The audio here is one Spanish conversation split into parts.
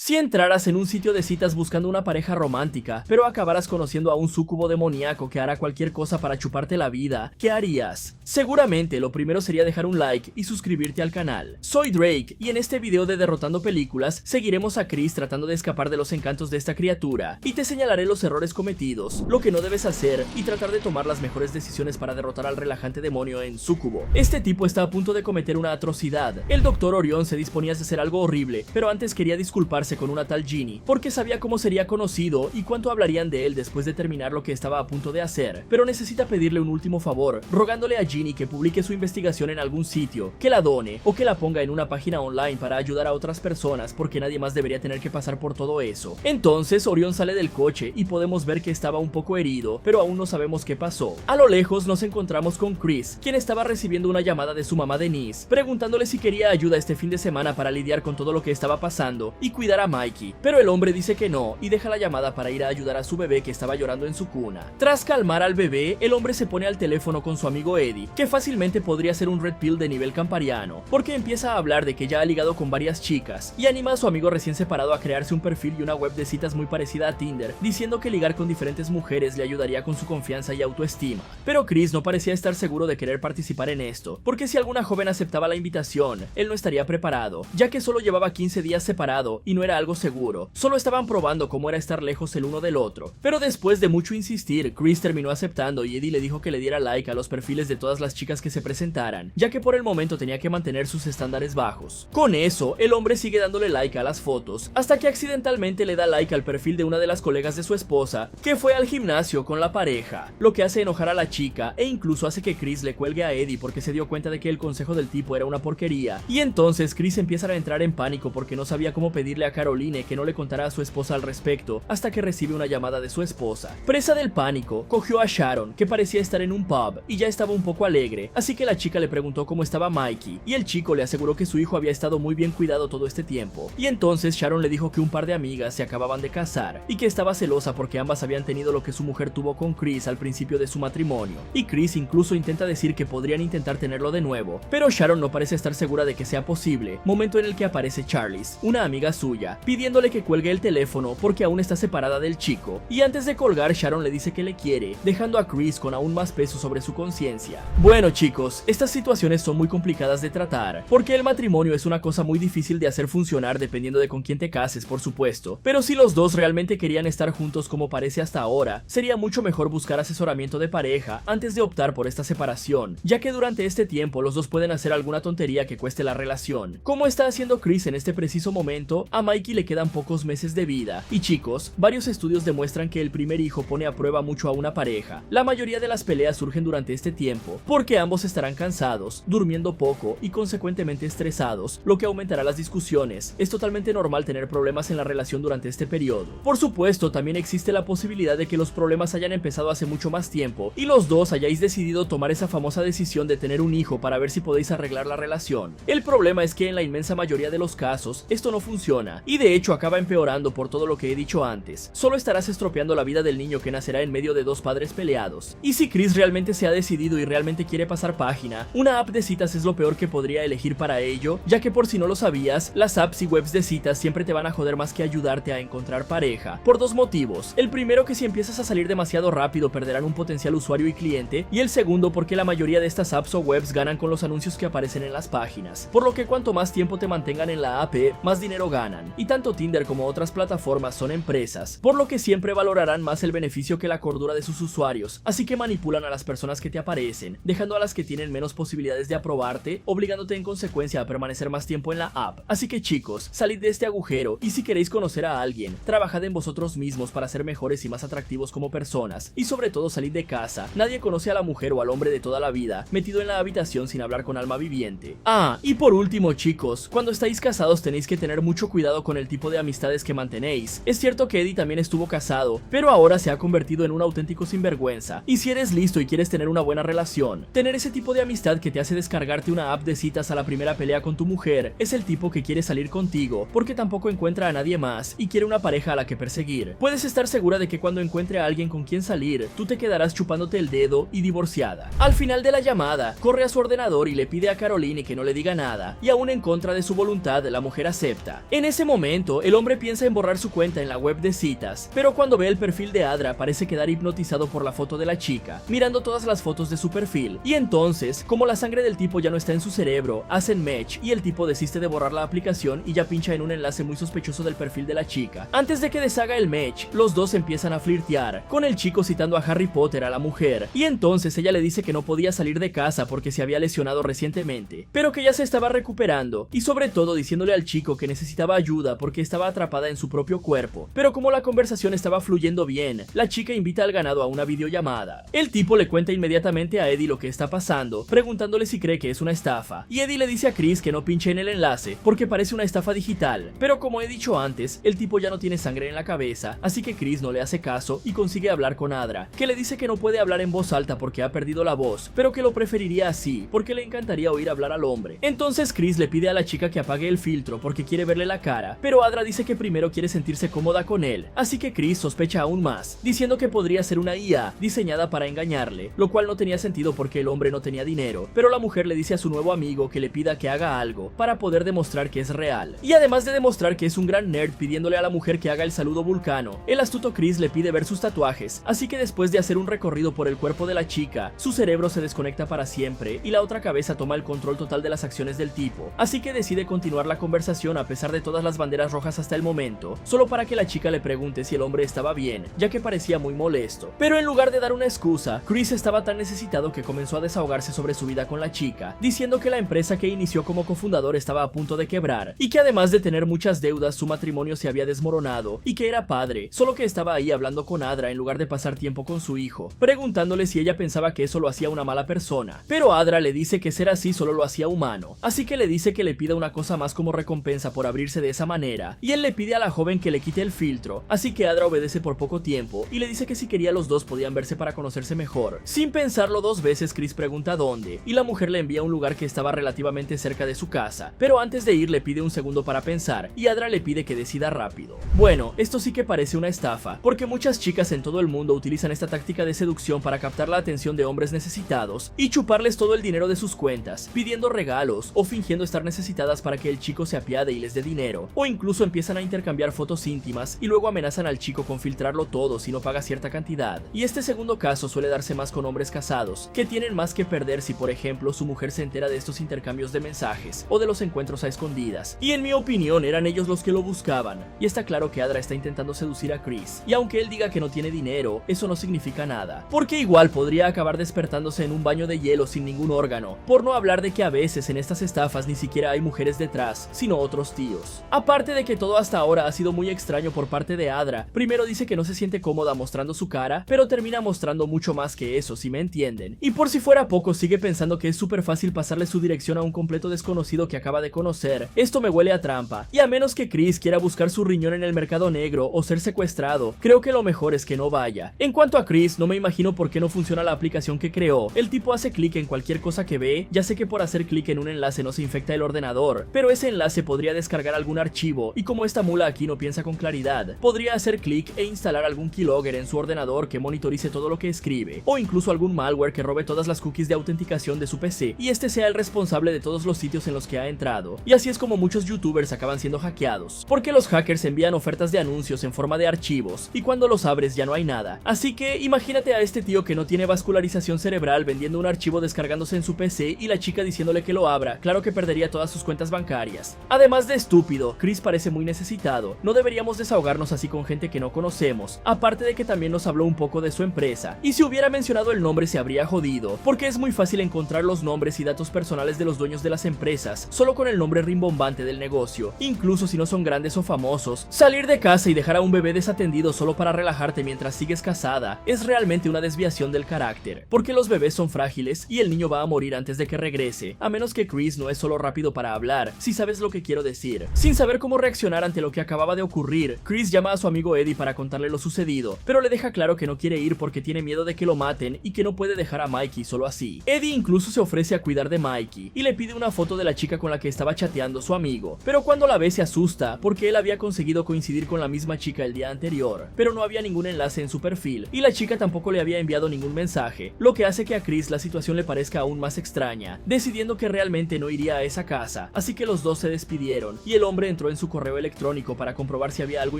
Si entraras en un sitio de citas buscando una pareja romántica, pero acabaras conociendo a un súcubo demoníaco que hará cualquier cosa para chuparte la vida, ¿qué harías? Seguramente lo primero sería dejar un like y suscribirte al canal. Soy Drake y en este video de Derrotando Películas seguiremos a Chris tratando de escapar de los encantos de esta criatura y te señalaré los errores cometidos, lo que no debes hacer y tratar de tomar las mejores decisiones para derrotar al relajante demonio en súcubo. Este tipo está a punto de cometer una atrocidad. El Dr. Orión se disponía a hacer algo horrible, pero antes quería disculparse con una tal Ginny, porque sabía cómo sería conocido y cuánto hablarían de él después de terminar lo que estaba a punto de hacer, pero necesita pedirle un último favor, rogándole a Ginny que publique su investigación en algún sitio, que la done o que la ponga en una página online para ayudar a otras personas, porque nadie más debería tener que pasar por todo eso. Entonces Orión sale del coche y podemos ver que estaba un poco herido, pero aún no sabemos qué pasó. A lo lejos nos encontramos con Chris, quien estaba recibiendo una llamada de su mamá Denise, preguntándole si quería ayuda este fin de semana para lidiar con todo lo que estaba pasando y cuidar a Mikey, pero el hombre dice que no y deja la llamada para ir a ayudar a su bebé que estaba llorando en su cuna. Tras calmar al bebé, el hombre se pone al teléfono con su amigo Eddie, que fácilmente podría ser un red pill de nivel campariano, porque empieza a hablar de que ya ha ligado con varias chicas y anima a su amigo recién separado a crearse un perfil y una web de citas muy parecida a Tinder, diciendo que ligar con diferentes mujeres le ayudaría con su confianza y autoestima. Pero Chris no parecía estar seguro de querer participar en esto, porque si alguna joven aceptaba la invitación, él no estaría preparado, ya que solo llevaba 15 días separado y no era algo seguro, solo estaban probando cómo era estar lejos el uno del otro. Pero después de mucho insistir, Chris terminó aceptando y Eddie le dijo que le diera like a los perfiles de todas las chicas que se presentaran, ya que por el momento tenía que mantener sus estándares bajos. Con eso, el hombre sigue dándole like a las fotos, hasta que accidentalmente le da like al perfil de una de las colegas de su esposa, que fue al gimnasio con la pareja, lo que hace enojar a la chica e incluso hace que Chris le cuelgue a Eddie porque se dio cuenta de que el consejo del tipo era una porquería, y entonces Chris empieza a entrar en pánico porque no sabía cómo pedirle a Caroline que no le contara a su esposa al respecto, hasta que recibe una llamada de su esposa. Presa del pánico, cogió a Sharon, que parecía estar en un pub y ya estaba un poco alegre, así que la chica le preguntó cómo estaba Mikey, y el chico le aseguró que su hijo había estado muy bien cuidado todo este tiempo, y entonces Sharon le dijo que un par de amigas se acababan de casar y que estaba celosa porque ambas habían tenido lo que su mujer tuvo con Chris al principio de su matrimonio, y Chris incluso intenta decir que podrían intentar tenerlo de nuevo, pero Sharon no parece estar segura de que sea posible, momento en el que aparece Charlize, una amiga suya, pidiéndole que cuelgue el teléfono porque aún está separada del chico, y antes de colgar Sharon le dice que le quiere, dejando a Chris con aún más peso sobre su conciencia. Bueno chicos, estas situaciones son muy complicadas de tratar, porque el matrimonio es una cosa muy difícil de hacer funcionar dependiendo de con quién te cases, por supuesto, pero si los dos realmente querían estar juntos como parece hasta ahora, sería mucho mejor buscar asesoramiento de pareja antes de optar por esta separación, ya que durante este tiempo los dos pueden hacer alguna tontería que cueste la relación. Como está haciendo Chris en este preciso momento, a Mikey le quedan pocos meses de vida, y chicos, varios estudios demuestran que el primer hijo pone a prueba mucho a una pareja. La mayoría de las peleas surgen durante este tiempo, porque ambos estarán cansados, durmiendo poco y consecuentemente estresados, lo que aumentará las discusiones. Es totalmente normal tener problemas en la relación durante este periodo. Por supuesto, también existe la posibilidad de que los problemas hayan empezado hace mucho más tiempo y los dos hayáis decidido tomar esa famosa decisión de tener un hijo para ver si podéis arreglar la relación. El problema es que en la inmensa mayoría de los casos esto no funciona y de hecho acaba empeorando por todo lo que he dicho antes. Solo estarás estropeando la vida del niño que nacerá en medio de dos padres peleados. Y si Chris realmente se ha decidido y realmente quiere pasar página, una app de citas es lo peor que podría elegir para ello, ya que por si no lo sabías, las apps y webs de citas siempre te van a joder más que ayudarte a encontrar pareja, por dos motivos. El primero, que si empiezas a salir demasiado rápido perderán un potencial usuario y cliente, y el segundo porque la mayoría de estas apps o webs ganan con los anuncios que aparecen en las páginas, por lo que cuanto más tiempo te mantengan en la app, más dinero ganan, y tanto Tinder como otras plataformas son empresas, por lo que siempre valorarán más el beneficio que la cordura de sus usuarios, así que manipulan a las personas que te aparecen, dejando a las que tienen menos posibilidades de aprobarte, obligándote en consecuencia a permanecer más tiempo en la app. Así que chicos, salid de este agujero y si queréis conocer a alguien, trabajad en vosotros mismos para ser mejores y más atractivos como personas, y sobre todo salid de casa. Nadie conoce a la mujer o al hombre de toda la vida metido en la habitación sin hablar con alma viviente. Ah, y por último chicos, cuando estáis casados tenéis que tener mucho cuidado con el tipo de amistades que mantenéis. Es cierto que Eddie también estuvo casado, pero ahora se ha convertido en un auténtico sinvergüenza, y si eres listo y quieres tener una buena relación, tener ese tipo de amistad que te hace descargarte una app de citas a la primera pelea con tu mujer es el tipo que quiere salir contigo, porque tampoco encuentra a nadie más y quiere una pareja a la que perseguir. Puedes estar segura de que cuando encuentre a alguien con quien salir, tú te quedarás chupándote el dedo y divorciada. Al final de la llamada, corre a su ordenador y le pide a Caroline que no le diga nada, y aún en contra de su voluntad, la mujer acepta. En ese momento, el hombre piensa en borrar su cuenta en la web de citas, pero cuando ve el perfil de Adra parece quedar hipnotizado por la foto de la chica, mirando todas las fotos de su perfil, y entonces, como la sangre del tipo ya no está en su cerebro, hacen match y el tipo desiste de borrar la aplicación y ya pincha en un enlace muy sospechoso del perfil de la chica. Antes de que deshaga el match, los dos empiezan a flirtear, con el chico citando a Harry Potter a la mujer, y entonces ella le dice que no podía salir de casa porque se había lesionado recientemente, pero que ya se estaba recuperando, y sobre todo diciéndole al chico que necesitaba ayuda porque estaba atrapada en su propio cuerpo. Pero como la conversación estaba fluyendo bien, la chica invita al ganado a una videollamada. El tipo le cuenta inmediatamente a Eddie lo que está pasando, preguntándole si cree que es una estafa, y Eddie le dice a Chris que no pinche en el enlace porque parece una estafa digital, pero como he dicho antes, el tipo ya no tiene sangre en la cabeza, así que Chris no le hace caso y consigue hablar con Adra, que le dice que no puede hablar en voz alta porque ha perdido la voz, pero que lo preferiría así porque le encantaría oír hablar al hombre. Entonces Chris le pide a la chica que apague el filtro porque quiere verle la cara, pero Adra dice que primero quiere sentirse cómoda con él, así que Chris sospecha aún más, diciendo que podría ser una IA diseñada para engañarle, lo cual no tenía sentido porque el hombre no tenía dinero, pero la mujer le dice a su nuevo amigo que le pida que haga algo para poder demostrar que es real, y además de demostrar que es un gran nerd pidiéndole a la mujer que haga el saludo vulcano, el astuto Chris le pide ver sus tatuajes, así que después de hacer un recorrido por el cuerpo de la chica, su cerebro se desconecta para siempre y la otra cabeza toma el control total de las acciones del tipo, así que decide continuar la conversación a pesar de todas las banderas rojas hasta el momento, solo para que la chica le pregunte si el hombre estaba bien, ya que parecía muy molesto. Pero en lugar de dar una excusa, Chris estaba tan necesitado que comenzó a desahogarse sobre su vida con la chica, diciendo que la empresa que inició como cofundador estaba a punto de quebrar, y que además de tener muchas deudas, su matrimonio se había desmoronado, y que era padre, solo que estaba ahí hablando con Adra en lugar de pasar tiempo con su hijo, preguntándole si ella pensaba que eso lo hacía una mala persona. Pero Adra le dice que ser así solo lo hacía humano, así que le dice que le pida una cosa más como recompensa por abrirse de esa manera, y él le pide a la joven que le quite el filtro, así que Adra obedece por poco tiempo, y le dice que si quería los dos podían verse para conocerse mejor. Sin pensarlo dos veces, Chris pregunta dónde, y la mujer le envía a un lugar que estaba relativamente cerca de su casa, pero antes de ir le pide un segundo para pensar, y Adra le pide que decida rápido. Bueno, esto sí que parece una estafa, porque muchas chicas en todo el mundo utilizan esta táctica de seducción para captar la atención de hombres necesitados y chuparles todo el dinero de sus cuentas, pidiendo regalos o fingiendo estar necesitadas para que el chico se apiade y les dé dinero, o incluso empiezan a intercambiar fotos íntimas y luego amenazan al chico con filtrarlo todo si no paga cierta cantidad. Y este segundo caso suele darse más con hombres casados, que tienen más que perder si por ejemplo su mujer se entera de estos intercambios de mensajes o de los encuentros a escondidas, y en mi opinión eran ellos los que lo buscaban. Y está claro que Adra está intentando seducir a Chris, y aunque él diga que no tiene dinero, eso no significa nada, porque igual podría acabar despertándose en un baño de hielo sin ningún órgano, por no hablar de que a veces en estas estafas ni siquiera hay mujeres detrás, sino otros tíos. Aparte de que todo hasta ahora ha sido muy extraño por parte de Adra, primero dice que no se siente cómoda mostrando su cara, pero termina mostrando mucho más que eso, si me entienden, y por si fuera poco sigue pensando que es súper fácil pasarle su dirección a un completo desconocido que acaba de conocer. Esto me huele a trampa, y a menos que Chris quiera buscar su riñón en el mercado negro o ser secuestrado, creo que lo mejor es que no vaya. En cuanto a Chris, no me imagino por qué no funciona la aplicación que creó. El tipo hace clic en cualquier cosa que ve, ya sé que por hacer clic en un enlace no se infecta el ordenador, pero ese enlace podría descargar algún archivo, y como esta mula aquí no piensa con claridad, podría hacer clic e instalar algún keylogger en su ordenador que monitorice todo lo que escribe, o incluso algún malware que robe todas las cookies de autenticación de su PC, y este sea el responsable de todos los sitios en los que ha entrado. Y así es como muchos youtubers acaban siendo hackeados, porque los hackers envían ofertas de anuncios en forma de archivos, y cuando los abres ya no hay nada. Así que imagínate a este tío que no tiene vascularización cerebral vendiendo un archivo descargándose en su PC y la chica diciéndole que lo abra, claro que perdería todas sus cuentas bancarias. Además de estúpido, Chris parece muy necesitado, no deberíamos desahogarnos así con gente que no conocemos, aparte de que también nos habló un poco de su empresa, y si hubiera mencionado el nombre se habría jodido, porque es muy fácil encontrar los nombres y datos personales de los dueños de las empresas, solo con el nombre rimbombante del negocio, incluso si no son grandes o famosos. Salir de casa y dejar a un bebé desatendido solo para relajarte mientras sigues casada es realmente una desviación del carácter, porque los bebés son frágiles y el niño va a morir antes de que regrese, a menos que Chris no es solo rápido para hablar, si sabes lo que quiero decir. Sin saber cómo reaccionar ante lo que acababa de ocurrir, Chris llama a su amigo Eddie para contarle lo sucedido, pero le deja claro que no quiere ir porque tiene miedo de que lo maten y que no puede dejar a Mikey solo así. Eddie incluso se ofrece a cuidar de Mikey y le pide una foto de la chica con la que estaba chateando su amigo, pero cuando la ve se asusta porque él había conseguido coincidir con la misma chica el día anterior, pero no había ningún enlace en su perfil y la chica tampoco le había enviado ningún mensaje, lo que hace que a Chris la situación le parezca aún más extraña, decidiendo que realmente no iría a esa casa, así que los dos se despidieron y el hombre entró entró en su correo electrónico para comprobar si había algo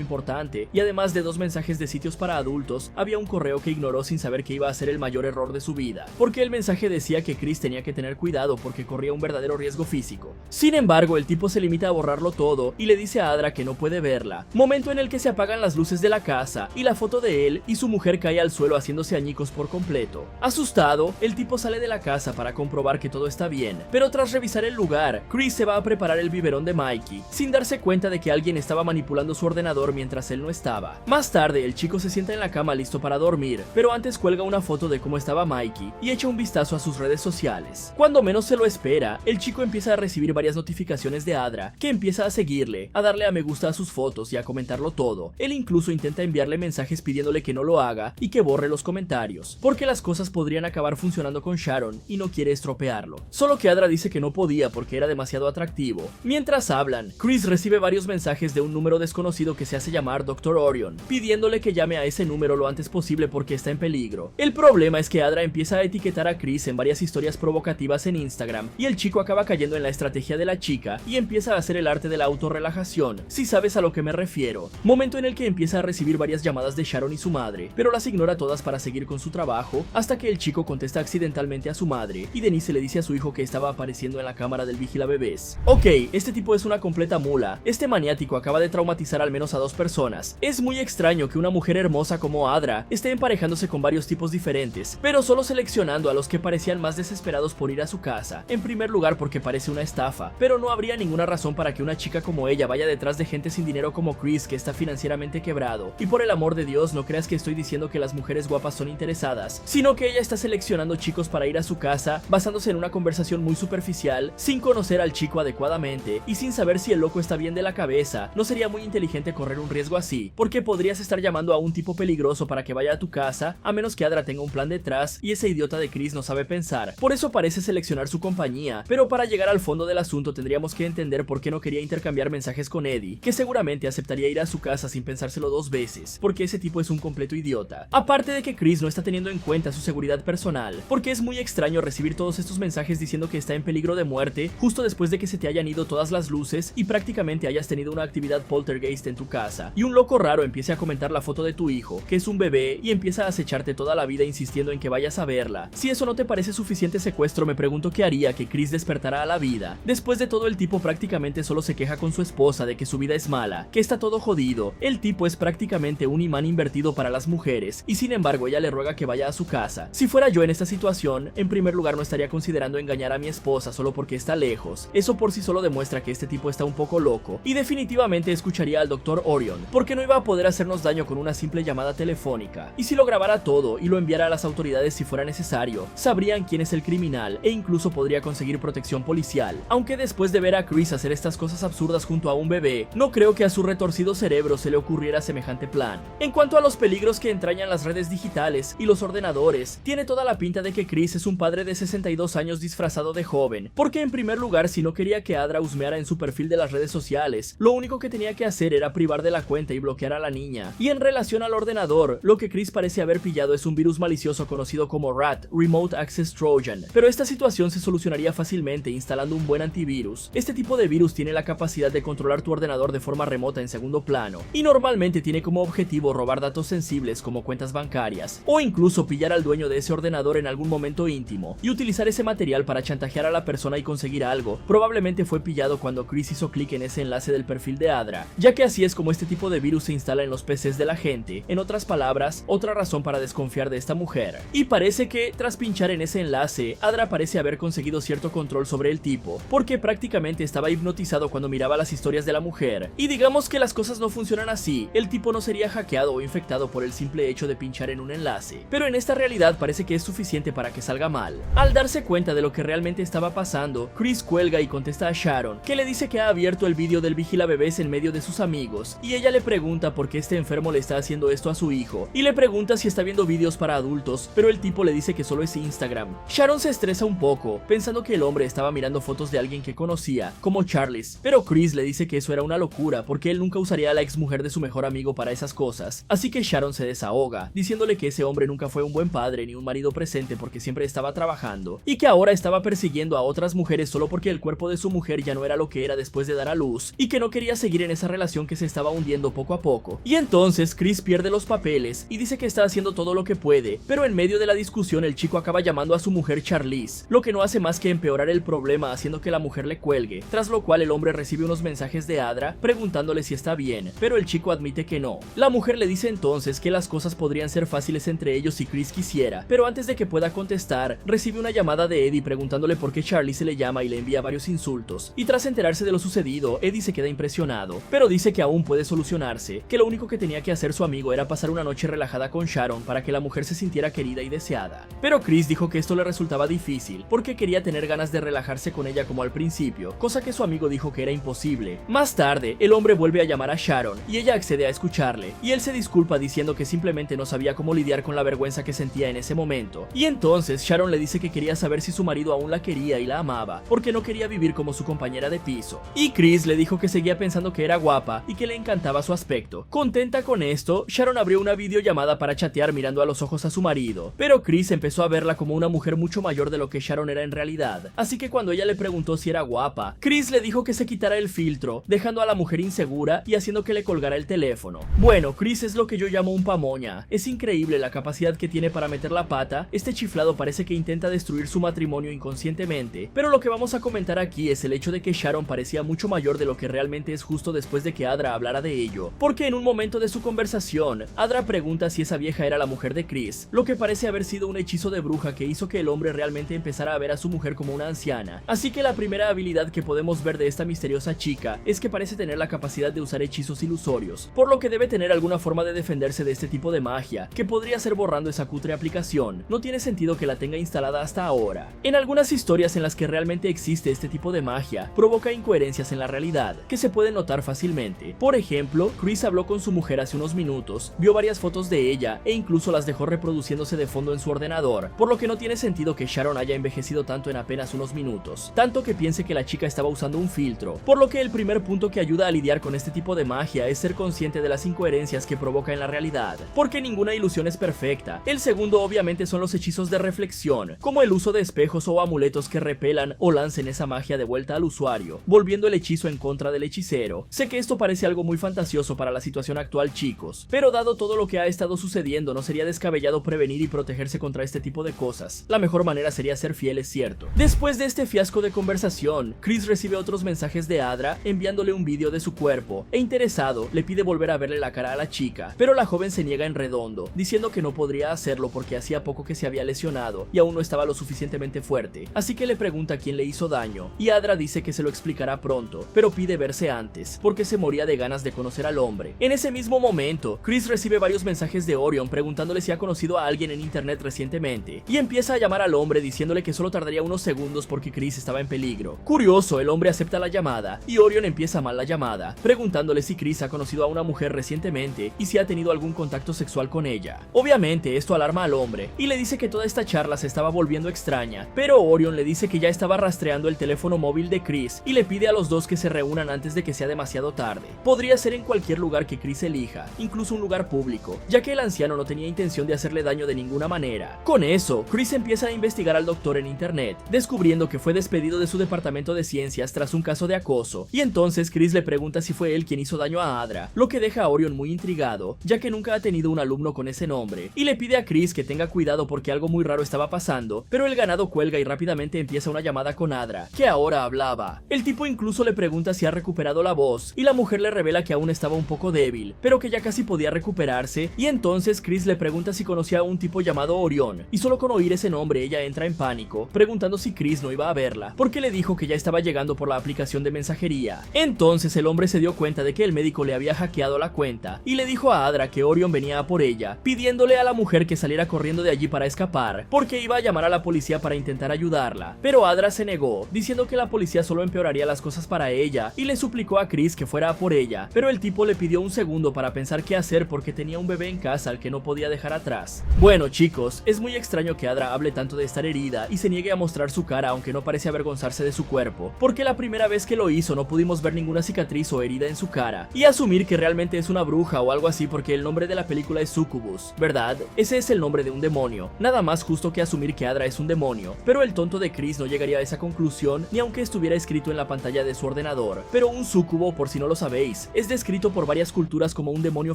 importante, y además de 2 mensajes de sitios para adultos, había un correo que ignoró sin saber que iba a ser el mayor error de su vida, porque el mensaje decía que Chris tenía que tener cuidado porque corría un verdadero riesgo físico. Sin embargo, el tipo se limita a borrarlo todo y le dice a Adra que no puede verla, momento en el que se apagan las luces de la casa y la foto de él y su mujer cae al suelo haciéndose añicos por completo. Asustado, el tipo sale de la casa para comprobar que todo está bien, pero tras revisar el lugar, Chris se va a preparar el biberón de Mikey, sin darse cuenta de que alguien estaba manipulando su ordenador mientras él no estaba. Más tarde, el chico se sienta en la cama listo para dormir, pero antes cuelga una foto de cómo estaba Mikey y echa un vistazo a sus redes sociales. Cuando menos se lo espera, el chico empieza a recibir varias notificaciones de Adra, que empieza a seguirle, a darle a me gusta a sus fotos y a comentarlo todo. Él incluso intenta enviarle mensajes pidiéndole que no lo haga y que borre los comentarios, porque las cosas podrían acabar funcionando con Sharon y no quiere estropearlo. Solo que Adra dice que no podía porque era demasiado atractivo. Mientras hablan, Chris recibe varios mensajes de un número desconocido que se hace llamar Dr. Orion, pidiéndole que llame a ese número lo antes posible porque está en peligro. El problema es que Adra empieza a etiquetar a Chris en varias historias provocativas en Instagram y el chico acaba cayendo en la estrategia de la chica y empieza a hacer el arte de la autorrelajación, si sabes a lo que me refiero. Momento en el que empieza a recibir varias llamadas de Sharon y su madre, pero las ignora todas para seguir con su trabajo, hasta que el chico contesta accidentalmente a su madre y Denise le dice a su hijo que estaba apareciendo en la cámara del vigilabebés. Ok, este tipo es una completa mula. Este maniático acaba de traumatizar al menos a 2 personas. Es muy extraño que una mujer hermosa como Adra esté emparejándose con varios tipos diferentes, pero solo seleccionando a los que parecían más desesperados por ir a su casa. En primer lugar porque parece una estafa, pero no habría ninguna razón para que una chica como ella vaya detrás de gente sin dinero como Chris, que está financieramente quebrado. Y por el amor de Dios, no creas que estoy diciendo que las mujeres guapas son interesadas, sino que ella está seleccionando chicos para ir a su casa basándose en una conversación muy superficial, sin conocer al chico adecuadamente y sin saber si el loco está bien de la cabeza. No sería muy inteligente correr un riesgo así, porque podrías estar llamando a un tipo peligroso para que vaya a tu casa, a menos que Adra tenga un plan detrás y ese idiota de Chris no sabe pensar. Por eso parece seleccionar su compañía, pero para llegar al fondo del asunto tendríamos que entender por qué no quería intercambiar mensajes con Eddie, que seguramente aceptaría ir a su casa sin pensárselo 2 veces, porque ese tipo es un completo idiota. Aparte de que Chris no está teniendo en cuenta su seguridad personal, porque es muy extraño recibir todos estos mensajes diciendo que está en peligro de muerte justo después de que se te hayan ido todas las luces y prácticamente hayas tenido una actividad poltergeist en tu casa, y un loco raro empiece a comentar la foto de tu hijo, que es un bebé, y empieza a acecharte toda la vida insistiendo en que vayas a verla. Si eso no te parece suficiente secuestro, me pregunto qué haría que Chris despertara a la vida. Después de todo, el tipo prácticamente solo se queja con su esposa de que su vida es mala, que está todo jodido. El tipo es prácticamente un imán invertido para las mujeres, y sin embargo ella le ruega que vaya a su casa. Si fuera yo en esta situación, en primer lugar no estaría considerando engañar a mi esposa solo porque está lejos. Eso por sí solo demuestra que este tipo está un poco loco, y definitivamente escucharía al Dr. Orion, porque no iba a poder hacernos daño con una simple llamada telefónica. Y si lo grabara todo y lo enviara a las autoridades si fuera necesario, sabrían quién es el criminal e incluso podría conseguir protección policial. Aunque después de ver a Chris hacer estas cosas absurdas junto a un bebé, no creo que a su retorcido cerebro se le ocurriera semejante plan. En cuanto a los peligros que entrañan las redes digitales y los ordenadores, tiene toda la pinta de que Chris es un padre de 62 años disfrazado de joven, porque en primer lugar, si no quería que Adra husmeara en su perfil de las redes sociales, lo único que tenía que hacer era privar de la cuenta y bloquear a la niña. Y en relación al ordenador, lo que Chris parece haber pillado es un virus malicioso conocido como RAT, Remote Access Trojan, pero esta situación se solucionaría fácilmente instalando un buen antivirus. Este tipo de virus tiene la capacidad de controlar tu ordenador de forma remota en segundo plano, y normalmente tiene como objetivo robar datos sensibles como cuentas bancarias, o incluso pillar al dueño de ese ordenador en algún momento íntimo, y utilizar ese material para chantajear a la persona y conseguir algo. Probablemente fue pillado cuando Chris hizo clic en ese enlace del perfil de Adra, ya que así es como este tipo de virus se instala en los PCs de la gente. En otras palabras, otra razón para desconfiar de esta mujer. Y parece que, tras pinchar en ese enlace, Adra parece haber conseguido cierto control sobre el tipo, porque prácticamente estaba hipnotizado cuando miraba las historias de la mujer. Y digamos que las cosas no funcionan así, el tipo no sería hackeado o infectado por el simple hecho de pinchar en un enlace, pero en esta realidad parece que es suficiente para que salga mal. Al darse cuenta de lo que realmente estaba pasando, Chris cuelga y contesta a Sharon, que le dice que ha abierto el vídeo del vigilabebés en medio de sus amigos, y ella le pregunta por qué este enfermo le está haciendo esto a su hijo, y le pregunta si está viendo vídeos para adultos, pero el tipo le dice que solo es Instagram. Sharon se estresa un poco, pensando que el hombre estaba mirando fotos de alguien que conocía, como Charles, pero Chris le dice que eso era una locura, porque él nunca usaría a la ex mujer de su mejor amigo para esas cosas, así que Sharon se desahoga, diciéndole que ese hombre nunca fue un buen padre ni un marido presente porque siempre estaba trabajando, y que ahora estaba persiguiendo a otras mujeres solo porque el cuerpo de su mujer ya no era lo que era después de dar a luz. luz y que no quería seguir en esa relación que se estaba hundiendo poco a poco. Y entonces Chris pierde los papeles y dice que está haciendo todo lo que puede, pero en medio de la discusión el chico acaba llamando a su mujer Charlize, lo que no hace más que empeorar el problema haciendo que la mujer le cuelgue, tras lo cual el hombre recibe unos mensajes de Adra preguntándole si está bien, pero el chico admite que no. La mujer le dice entonces que las cosas podrían ser fáciles entre ellos si Chris quisiera, pero antes de que pueda contestar, recibe una llamada de Eddie preguntándole por qué Charlie se le llama y le envía varios insultos, y tras enterarse de lo sucedido, Eddie se queda impresionado, pero dice que aún puede solucionarse, que lo único que tenía que hacer su amigo era pasar una noche relajada con Sharon para que la mujer se sintiera querida y deseada. Pero Chris dijo que esto le resultaba difícil, porque quería tener ganas de relajarse con ella como al principio, cosa que su amigo dijo que era imposible. Más tarde, el hombre vuelve a llamar a Sharon, y ella accede a escucharle, y él se disculpa diciendo que simplemente no sabía cómo lidiar con la vergüenza que sentía en ese momento. Y entonces Sharon le dice que quería saber si su marido aún la quería y la amaba, porque no quería vivir como su compañera de piso. Y Chris le dijo que seguía pensando que era guapa y que le encantaba su aspecto. Contenta con esto, Sharon abrió una videollamada para chatear mirando a los ojos a su marido, pero Chris empezó a verla como una mujer mucho mayor de lo que Sharon era en realidad, así que cuando ella le preguntó si era guapa, Chris le dijo que se quitara el filtro, dejando a la mujer insegura y haciendo que le colgara el teléfono. Bueno, Chris es lo que yo llamo un pamoña. Es increíble la capacidad que tiene para meter la pata. Este chiflado parece que intenta destruir su matrimonio inconscientemente, pero lo que vamos a comentar aquí es el hecho de que Sharon parecía mucho mayor de lo que realmente es justo después de que Adra hablara de ello, porque en un momento de su conversación, Adra pregunta si esa vieja era la mujer de Chris, lo que parece haber sido un hechizo de bruja que hizo que el hombre realmente empezara a ver a su mujer como una anciana. Así que la primera habilidad que podemos ver de esta misteriosa chica es que parece tener la capacidad de usar hechizos ilusorios, por lo que debe tener alguna forma de defenderse de este tipo de magia, que podría ser borrando esa cutre aplicación. No tiene sentido que la tenga instalada hasta ahora. En algunas historias en las que realmente existe este tipo de magia, provoca incoherencias en la realidad, que se pueden notar fácilmente. Por ejemplo, Chris habló con su mujer hace unos minutos, vio varias fotos de ella e incluso las dejó reproduciéndose de fondo en su ordenador, por lo que no tiene sentido que Sharon haya envejecido tanto en apenas unos minutos, tanto que piense que la chica estaba usando un filtro, por lo que el primer punto que ayuda a lidiar con este tipo de magia es ser consciente de las incoherencias que provoca en la realidad, porque ninguna ilusión es perfecta. El segundo obviamente son los hechizos de reflexión, como el uso de espejos o amuletos que repelan o lancen esa magia de vuelta al usuario, volviendo el hechizo en contra del hechicero. Sé que esto parece algo muy fantasioso para la situación actual, chicos, pero dado todo lo que ha estado sucediendo, no sería descabellado prevenir y protegerse contra este tipo de cosas. La mejor manera sería ser fiel, es cierto. Después de este fiasco de conversación, Chris recibe otros mensajes de Adra enviándole un vídeo de su cuerpo, e interesado, le pide volver a verle la cara a la chica, pero la joven se niega en redondo, diciendo que no podría hacerlo porque hacía poco que se había lesionado y aún no estaba lo suficientemente fuerte, así que le pregunta quién le hizo daño, y Adra dice que se lo explicará pronto, pero pide verse antes, porque se moría de ganas de conocer al hombre. En ese mismo momento, Chris recibe varios mensajes de Orion preguntándole si ha conocido a alguien en internet recientemente, y empieza a llamar al hombre diciéndole que solo tardaría unos segundos porque Chris estaba en peligro. Curioso, el hombre acepta la llamada, y Orion empieza mal la llamada, preguntándole si Chris ha conocido a una mujer recientemente y si ha tenido algún contacto sexual con ella. Obviamente esto alarma al hombre, y le dice que toda esta charla se estaba volviendo extraña, pero Orion le dice que ya estaba rastreando el teléfono móvil de Chris y le pide a los dos que se reúnan antes de que sea demasiado tarde. Podría ser en cualquier lugar que Chris elija, incluso un lugar público, ya que el anciano no tenía intención de hacerle daño de ninguna manera. Con eso, Chris empieza a investigar al doctor en internet, descubriendo que fue despedido de su departamento de ciencias tras un caso de acoso, y entonces Chris le pregunta si fue él quien hizo daño a Adra, lo que deja a Orion muy intrigado, ya que nunca ha tenido un alumno con ese nombre, y le pide a Chris que tenga cuidado porque algo muy raro estaba pasando, pero el ganado cuelga y rápidamente empieza una llamada con Adra, que ahora hablaba. El tipo incluso le pregunta si ha recuperado la voz, y la mujer le revela que aún estaba un poco débil, pero que ya casi podía recuperarse, y entonces Chris le pregunta si conocía a un tipo llamado Orion, y solo con oír ese nombre ella entra en pánico, preguntando si Chris no iba a verla, porque le dijo que ya estaba llegando por la aplicación de mensajería. Entonces el hombre se dio cuenta de que el médico le había hackeado la cuenta, y le dijo a Adra que Orion venía a por ella, pidiéndole a la mujer que saliera corriendo de allí para escapar, porque iba a llamar a la policía para intentar ayudarla, pero Adra se negó, diciendo que la policía solo empeoraría las cosas para ella, y le suplicó a Chris que fuera a por ella, pero el tipo le pidió un segundo para pensar qué hacer porque tenía un bebé en casa al que no podía dejar atrás. Bueno chicos, es muy extraño que Adra hable tanto de estar herida y se niegue a mostrar su cara aunque no parece avergonzarse de su cuerpo, porque la primera vez que lo hizo no pudimos ver ninguna cicatriz o herida en su cara, y asumir que realmente es una bruja o algo así porque el nombre de la película es Succubus, ¿verdad? Ese es el nombre de un demonio, nada más justo que asumir que Adra es un demonio, pero el tonto de Chris no llegaría a esa conclusión ni aunque estuviera escrito en la pantalla de su ordenador. tentador, pero un súcubo, por si no lo sabéis, es descrito por varias culturas como un demonio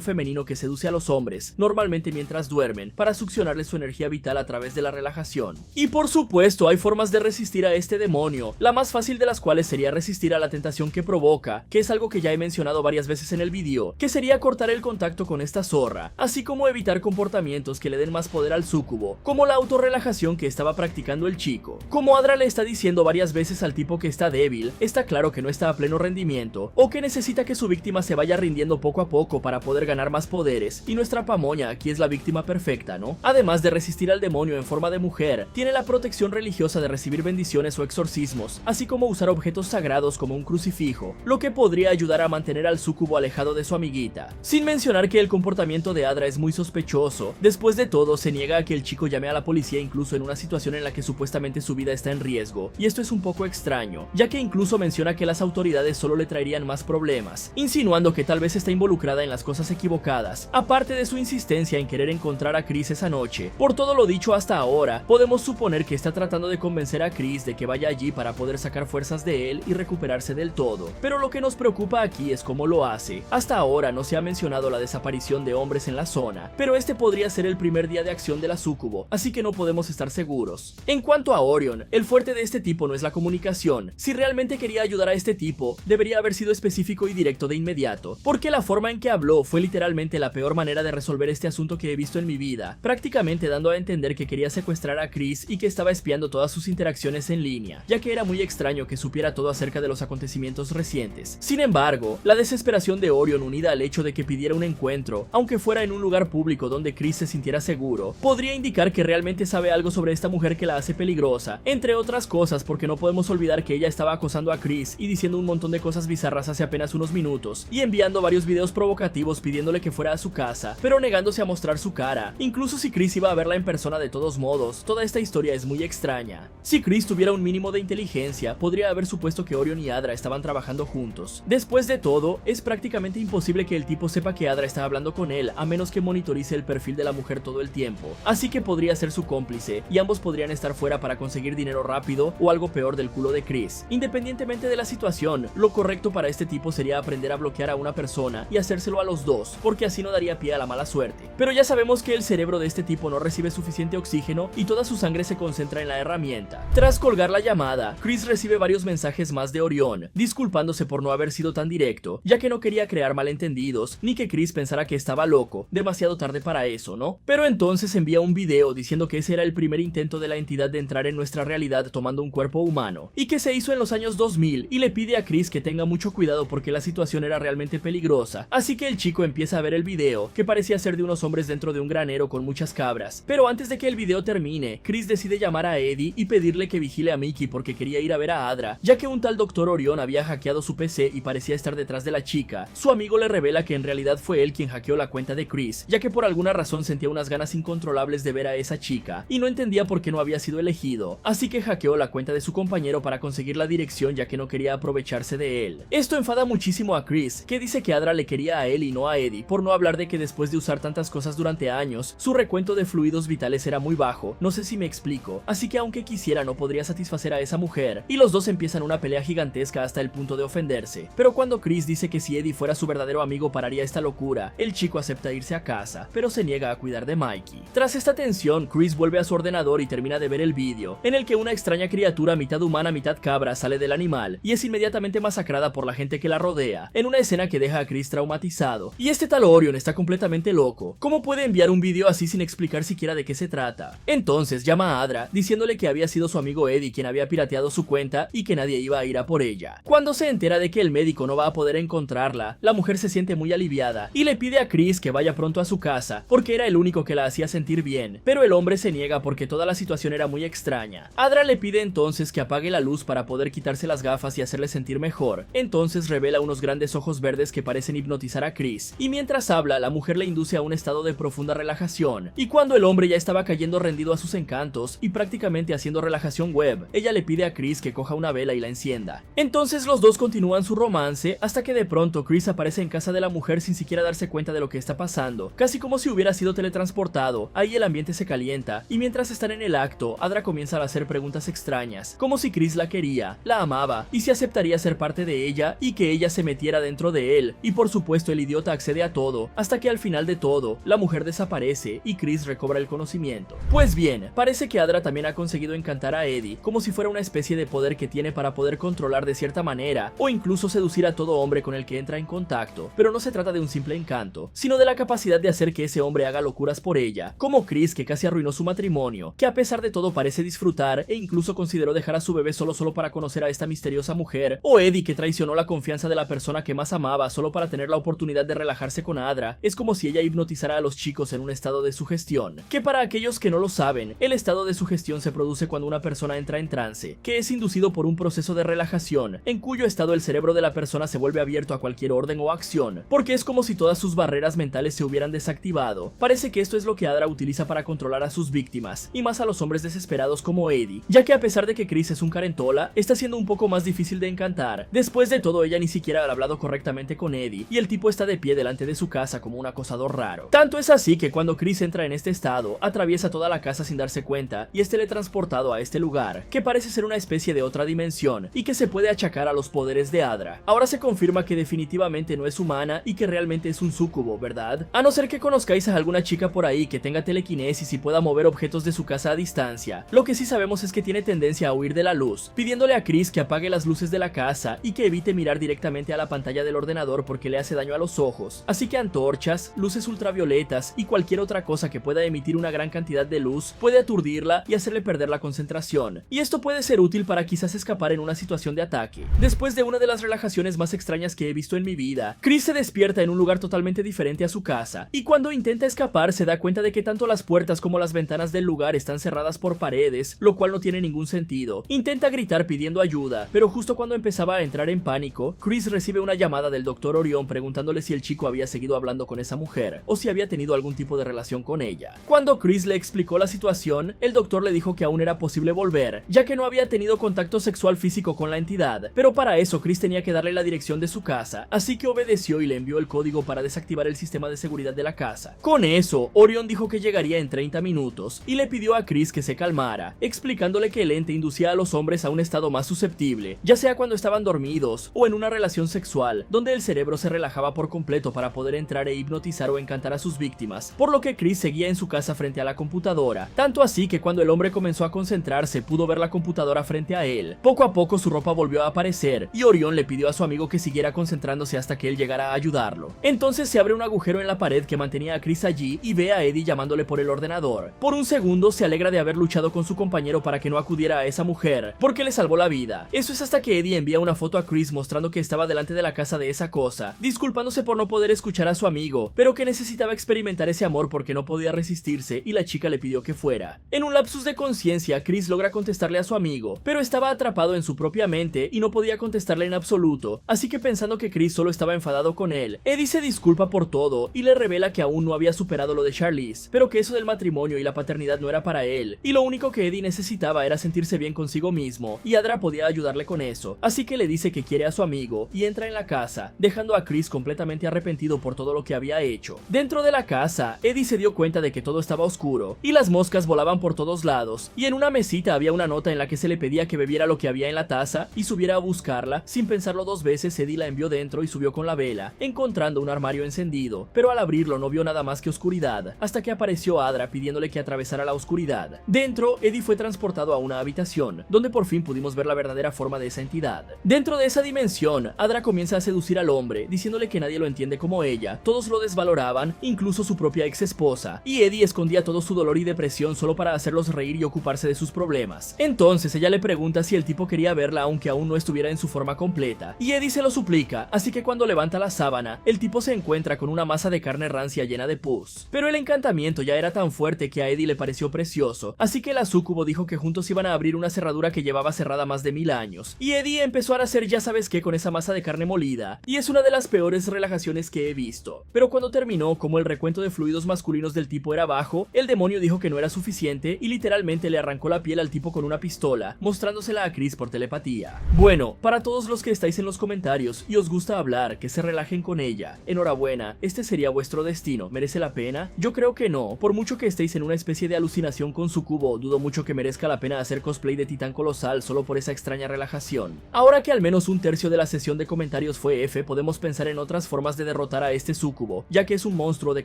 femenino que seduce a los hombres, normalmente mientras duermen, para succionarles su energía vital a través de la relajación. Y por supuesto, hay formas de resistir a este demonio, la más fácil de las cuales sería resistir a la tentación que provoca, que es algo que ya he mencionado varias veces en el vídeo, que sería cortar el contacto con esta zorra, así como evitar comportamientos que le den más poder al súcubo, como la autorrelajación que estaba practicando el chico. Como Adra le está diciendo varias veces al tipo que está débil, está claro que no está a pleno rendimiento, o que necesita que su víctima se vaya rindiendo poco a poco para poder ganar más poderes, y nuestra Pamoña aquí es la víctima perfecta, ¿no? Además de resistir al demonio en forma de mujer, tiene la protección religiosa de recibir bendiciones o exorcismos, así como usar objetos sagrados como un crucifijo, lo que podría ayudar a mantener al súcubo alejado de su amiguita. Sin mencionar que el comportamiento de Adra es muy sospechoso. Después de todo, se niega a que el chico llame a la policía incluso en una situación en la que supuestamente su vida está en riesgo, y esto es un poco extraño, ya que incluso menciona que las autoridades solo le traerían más problemas, insinuando que tal vez está involucrada en las cosas equivocadas, aparte de su insistencia en querer encontrar a Chris esa noche. Por todo lo dicho hasta ahora, podemos suponer que está tratando de convencer a Chris de que vaya allí para poder sacar fuerzas de él y recuperarse del todo, pero lo que nos preocupa aquí es cómo lo hace. Hasta ahora no se ha mencionado la desaparición de hombres en la zona, pero este podría ser el primer día de acción de la súcubo, así que no podemos estar seguros. En cuanto a Orion, el fuerte de este tipo no es la comunicación. Si realmente quería ayudar a este tipo, debería haber sido específico y directo de inmediato, porque la forma en que habló fue literalmente la peor manera de resolver este asunto que he visto en mi vida, prácticamente dando a entender que quería secuestrar a Chris y que estaba espiando todas sus interacciones en línea, ya que era muy extraño que supiera todo acerca de los acontecimientos recientes. Sin embargo, la desesperación de Orion unida al hecho de que pidiera un encuentro, aunque fuera en un lugar público donde Chris se sintiera seguro, podría indicar que realmente sabe algo sobre esta mujer que la hace peligrosa, entre otras cosas porque no podemos olvidar que ella estaba acosando a Chris y diciendo un montón de cosas bizarras hace apenas unos minutos, y enviando varios videos provocativos pidiéndole que fuera a su casa, pero negándose a mostrar su cara. Incluso si Chris iba a verla en persona de todos modos, toda esta historia es muy extraña. Si Chris tuviera un mínimo de inteligencia, podría haber supuesto que Orion y Adra estaban trabajando juntos. Después de todo, es prácticamente imposible que el tipo sepa que Adra está hablando con él, a menos que monitorice el perfil de la mujer todo el tiempo, así que podría ser su cómplice, y ambos podrían estar fuera para conseguir dinero rápido o algo peor del culo de Chris. Independientemente de la situación, lo correcto para este tipo sería aprender a bloquear a una persona y hacérselo a los dos, porque así no daría pie a la mala suerte. Pero ya sabemos que el cerebro de este tipo no recibe suficiente oxígeno y toda su sangre se concentra en la herramienta. Tras colgar la llamada, Chris recibe varios mensajes más de Orion, disculpándose por no haber sido tan directo, ya que no quería crear malentendidos, ni que Chris pensara que estaba loco, demasiado tarde para eso, ¿no? Pero entonces envía un video diciendo que ese era el primer intento de la entidad de entrar en nuestra realidad tomando un cuerpo humano, y que se hizo en los años 2000, y le pide a Chris que tenga mucho cuidado porque la situación era realmente peligrosa, así que el chico empieza a ver el video, que parecía ser de unos hombres dentro de un granero con muchas cabras. Pero antes de que el video termine, Chris decide llamar a Eddie y pedirle que vigile a Mickey porque quería ir a ver a Adra, ya que un tal Dr. Orion había hackeado su PC y parecía estar detrás de la chica. Su amigo le revela que en realidad fue él quien hackeó la cuenta de Chris, ya que por alguna razón sentía unas ganas incontrolables de ver a esa chica, y no entendía por qué no había sido elegido, así que hackeó la cuenta de su compañero para conseguir la dirección ya que no quería aprovecharse de él. Esto enfada muchísimo a Chris, que dice que Adra le quería a él y no a Eddie, por no hablar de que después de usar tantas cosas durante años, su recuento de fluidos vitales era muy bajo, no sé si me explico, así que aunque quisiera no podría satisfacer a esa mujer, y los dos empiezan una pelea gigantesca hasta el punto de ofenderse. Pero cuando Chris dice que si Eddie fuera su verdadero amigo pararía esta locura, el chico acepta irse a casa, pero se niega a cuidar de Mikey. Tras esta tensión, Chris vuelve a su ordenador y termina de ver el vídeo, en el que una extraña criatura mitad humana mitad cabra sale del animal, y es inmediatamente masacrada por la gente que la rodea, en una escena que deja a Chris traumatizado. Y este tal Orion está completamente loco. ¿Cómo puede enviar un vídeo así sin explicar siquiera de qué se trata? Entonces llama a Adra, diciéndole que había sido su amigo Eddie quien había pirateado su cuenta y que nadie iba a ir a por ella. Cuando se entera de que el médico no va a poder encontrarla, la mujer se siente muy aliviada y le pide a Chris que vaya pronto a su casa, porque era el único que la hacía sentir bien, pero el hombre se niega porque toda la situación era muy extraña. Adra le pide entonces que apague la luz para poder quitarse las gafas y hacerle sentir mejor. Entonces revela unos grandes ojos verdes que parecen hipnotizar a Chris, y mientras habla, la mujer le induce a un estado de profunda relajación, y cuando el hombre ya estaba cayendo rendido a sus encantos y prácticamente haciendo relajación web, ella le pide a Chris que coja una vela y la encienda. Entonces los dos continúan su romance hasta que de pronto Chris aparece en casa de la mujer sin siquiera darse cuenta de lo que está pasando, casi como si hubiera sido teletransportado. Ahí el ambiente se calienta, y mientras están en el acto, Adra comienza a hacer preguntas extrañas, como si Chris la quería, la amaba, y si aceptaría aceptaría ser parte de ella y que ella se metiera dentro de él, y por supuesto el idiota accede a todo, hasta que al final de todo, la mujer desaparece y Chris recobra el conocimiento. Pues bien, parece que Adra también ha conseguido encantar a Eddie, como si fuera una especie de poder que tiene para poder controlar de cierta manera, o incluso seducir a todo hombre con el que entra en contacto, pero no se trata de un simple encanto, sino de la capacidad de hacer que ese hombre haga locuras por ella, como Chris, que casi arruinó su matrimonio, que a pesar de todo parece disfrutar e incluso consideró dejar a su bebé solo para conocer a esta misteriosa mujer, o Eddie, que traicionó la confianza de la persona que más amaba solo para tener la oportunidad de relajarse con Adra. Es como si ella hipnotizara a los chicos en un estado de sugestión, que para aquellos que no lo saben, el estado de sugestión se produce cuando una persona entra en trance, que es inducido por un proceso de relajación, en cuyo estado el cerebro de la persona se vuelve abierto a cualquier orden o acción, porque es como si todas sus barreras mentales se hubieran desactivado. Parece que esto es lo que Adra utiliza para controlar a sus víctimas, y más a los hombres desesperados como Eddie, ya que a pesar de que Chris es un carentola, está siendo un poco más difícil de encantar. Después de todo, ella ni siquiera ha hablado correctamente con Eddie, y el tipo está de pie delante de su casa como un acosador raro. Tanto es así que cuando Chris entra en este estado, atraviesa toda la casa sin darse cuenta y es teletransportado a este lugar, que parece ser una especie de otra dimensión y que se puede achacar a los poderes de Adra. Ahora se confirma que definitivamente no es humana y que realmente es un súcubo, ¿verdad? A no ser que conozcáis a alguna chica por ahí que tenga telequinesis y pueda mover objetos de su casa a distancia. Lo que sí sabemos es que tiene tendencia a huir de la luz, pidiéndole a Chris que apague las luces de la casa y que evite mirar directamente a la pantalla del ordenador porque le hace daño a los ojos. Así que antorchas, luces ultravioletas y cualquier otra cosa que pueda emitir una gran cantidad de luz puede aturdirla y hacerle perder la concentración. Y esto puede ser útil para quizás escapar en una situación de ataque. Después de una de las relajaciones más extrañas que he visto en mi vida, Chris se despierta en un lugar totalmente diferente a su casa, y cuando intenta escapar se da cuenta de que tanto las puertas como las ventanas del lugar están cerradas por paredes, lo cual no tiene ningún sentido. Intenta gritar pidiendo ayuda, pero justo cuando empezaba a entrar en pánico, Chris recibe una llamada del Dr. Orión preguntándole si el chico había seguido hablando con esa mujer, o si había tenido algún tipo de relación con ella. Cuando Chris le explicó la situación, el doctor le dijo que aún era posible volver, ya que no había tenido contacto sexual físico con la entidad, pero para eso Chris tenía que darle la dirección de su casa, así que obedeció y le envió el código para desactivar el sistema de seguridad de la casa. Con eso, Orión dijo que llegaría en 30 minutos, y le pidió a Chris que se calmara, explicándole que el ente inducía a los hombres a un estado más susceptible, ya sea cuando estaban dormidos o en una relación sexual, donde el cerebro se relajaba por completo para poder entrar e hipnotizar o encantar a sus víctimas, por lo que Chris seguía en su casa frente a la computadora, tanto así que cuando el hombre comenzó a concentrarse pudo ver la computadora frente a él. Poco a poco su ropa volvió a aparecer, y Orión le pidió a su amigo que siguiera concentrándose hasta que él llegara a ayudarlo. Entonces se abre un agujero en la pared que mantenía a Chris allí y ve a Eddie llamándole por el ordenador. Por un segundo se alegra de haber luchado con su compañero para que no acudiera a esa mujer, porque le salvó la vida. Eso es hasta que Eddie envía una foto a Chris mostrando que estaba delante de la casa de esa cosa, disculpándose por no poder escuchar a su amigo, pero que necesitaba experimentar ese amor porque no podía resistirse y la chica le pidió que fuera. En un lapsus de conciencia, Chris logra contestarle a su amigo, pero estaba atrapado en su propia mente y no podía contestarle en absoluto, así que pensando que Chris solo estaba enfadado con él, Eddie se disculpa por todo y le revela que aún no había superado lo de Charlize, pero que eso del matrimonio y la paternidad no era para él, y lo único que Eddie necesitaba era sentirse bien consigo mismo, y Adra podía ayudarle con eso, así que le dice que quiere a su amigo y entra en la casa, dejando a Chris completamente arrepentido por todo lo que había hecho. Dentro de la casa, Eddie se dio cuenta de que todo estaba oscuro, y las moscas volaban por todos lados, y en una mesita había una nota en la que se le pedía que bebiera lo que había en la taza y subiera a buscarla. Sin pensarlo dos veces, Eddie la envió dentro y subió con la vela, encontrando un armario encendido, pero al abrirlo no vio nada más que oscuridad, hasta que apareció Adra pidiéndole que atravesara la oscuridad. Dentro, Eddie fue transportado a una habitación, donde por fin pudimos ver la verdadera forma de esa entidad. Dentro de esa dimensión, Adra comienza a seducir al hombre, diciéndole que nadie lo entiende como ella, todos lo desvaloraban, incluso su propia ex esposa, y Eddie escondía todo su dolor y depresión solo para hacerlos reír y ocuparse de sus problemas. Entonces ella le pregunta si el tipo quería verla aunque aún no estuviera en su forma completa, y Eddie se lo suplica, así que cuando levanta la sábana, el tipo se encuentra con una masa de carne rancia llena de pus. Pero el encantamiento ya era tan fuerte que a Eddie le pareció precioso, así que la súcubo dijo que juntos iban a abrir una cerradura que llevaba cerrada más de 1000 años, y Eddie empezó a hacer ya sabes qué con esa masa de carne molida, y es una de las peores relajaciones que he visto. Pero cuando terminó, como el recuento de fluidos masculinos del tipo era bajo, el demonio dijo que no era suficiente y literalmente le arrancó la piel al tipo con una pistola, mostrándosela a Chris por telepatía. Bueno, para todos los que estáis en los comentarios y os gusta hablar, que se relajen con ella, enhorabuena, este sería vuestro destino. ¿Merece la pena? Yo creo que no, por mucho que estéis en una especie de alucinación con Sucubo, dudo mucho que merezca la pena hacer cosplay de Titán Colosal solo por esa extraña relajación. Ahora que al menos un tercio de la sesión de comentarios fue F, podemos pensar en otras formas de derrotar a este súcubo, ya que es un monstruo de